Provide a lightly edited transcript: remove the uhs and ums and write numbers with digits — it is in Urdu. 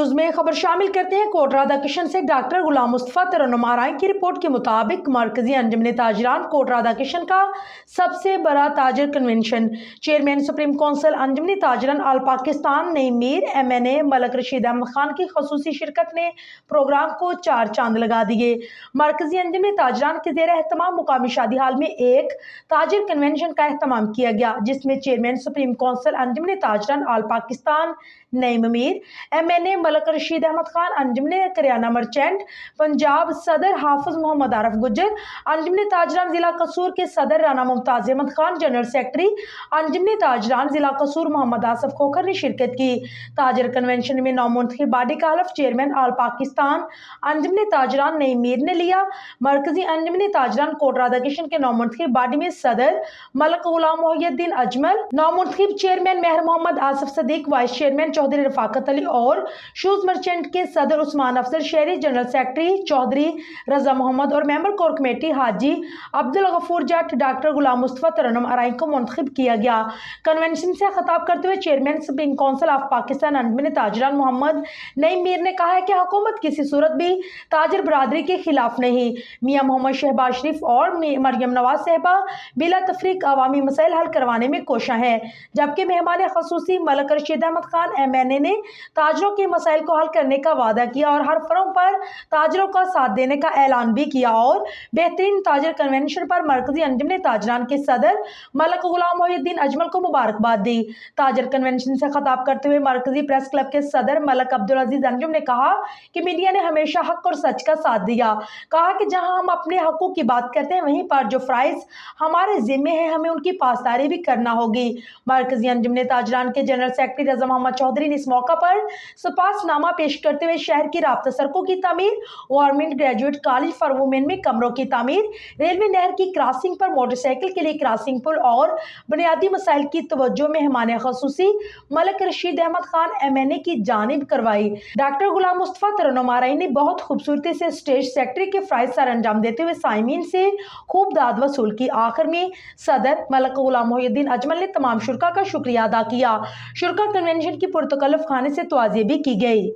نیوز میں خبر شامل کرتے ہیں۔ کوٹ رادا کشن سے ڈاکٹر غلام مصطفیٰ ترنم آرائیں کی رپورٹ کے مطابق مرکزی انجمن تاجران کوٹ رادا کشن کا سب سے بڑا تاجر کنونشن، چیئرمین سپریم کونسل انجمن تاجران آل پاکستان نئی میر MNA ملک رشید احمد خان کی خصوصی شرکت نے پروگرام کو 4 چاند لگا دیے۔ مرکزی انجمن تاجران کے زیر اہتمام مقامی شادی ہال میں ایک تاجر کنونشن کا اہتمام کیا گیا، جس میں چیئرمین سپریم کونسل انجمن تاجران آل پاکستان نئی میر MNA ملک رشید احمد خان، انجمن کریانہ مرچنٹ پنجاب صدر حافظ محمد عارف گجر، انجمن تاجران ضلع قصور کے صدر رانا ممتاز احمد خان، جنرل سیکرٹری انجمن تاجران ضلع قصور محمد آصف کھوکھر نے شرکت کی۔ تاجر کنونشن میں نو منتخب باڈی کا حلف چیئرمین آل پاکستان انجمن تاجران نئی میر نے لیا۔ مرکزی انجمن تاجران کوٹ رادا کشن کے نو منتخب باڈی میں صدر ملک غلام محی الدین اجمل، نو منتخب چیئرمین مہر محمد آصف صدیق، وائس چیئرمین چودھری رفاقت علی اور شوز مرچنٹ کے صدر عثمان افضل شہری، جنرل سیکرٹری چودھری رضا محمد اور ممبر کور کمیٹی حاجی عبدالغفور جٹ، ڈاکٹر غلام مصطفیٰ ترنم آرائیں کو منتخب کیا گیا۔ کنونشن سے خطاب کرتے ہوئے chairman supreme council of Pakistan انجمن تاجران محمد نئی میر نے کہا ہے کہ حکومت کسی صورت بھی تاجر برادری کے خلاف نہیں۔ میاں محمد شہباز شریف اور مریم نواز صاحبہ بلا تفریق عوامی مسائل حل کروانے میں کوشاں ہیں، جبکہ مہمان خصوصی ملک رشید احمد خان MNA نے تاجروں کے مسائل کو حل کرنے کا وعدہ کیا اور ہر فرم پر تاجروں کا ساتھ دینے کا اعلان بھی کیا اور بہترین تاجر کنونشن پر مرکزی انجمن تاجران کے صدر ملک غلام محی الدین اجمل کو مبارکباد دی۔ تاجر کنونشن سے خطاب کرتے ہوئے مرکزی پریس کلب کے صدر ملک عبدالعزیز انجم نے کہا کہ میڈیا نے ہمیشہ حق اور سچ کا ساتھ دیا۔ کہا کہ جہاں ہم اپنے حقوق کی بات کرتے ہیں، وہیں پر جو فرائض ہمارے ذمے ہیں ہمیں ان کی پاسداری بھی کرنا ہوگی۔ مرکزی انجمن تاجران کے جنرل سیکرٹری رضا محمد چودھری نے اس موقع پر سپاس نامہ پیش کرتے ہوئے شہر کی رابطہ سڑکوں کی تعمیر، government graduate college for women میں کمروں کی تعمیر، ریلوے نہر کی کراسنگ پر موٹر سائیکل کے لیے کراسنگ پل اور بنیادی مسائل کی توجہ مہمان خصوصی ملک رشید احمد خان MNA کی جانب کروائی۔ ڈاکٹر غلام مصطفیٰ ترنم آرائیں نے بہت خوبصورتی سے اسٹیج سیکرٹری کے فرائض سر انجام دیتے ہوئے سائمین سے خوب داد وصول کی۔ آخر میں صدر ملک غلام محی الدین اجمل نے تمام شرکا کا شکریہ ادا کیا۔ شرکا کنونشن کی پرتکلف خانے سے توازیہ بھی کی گئی۔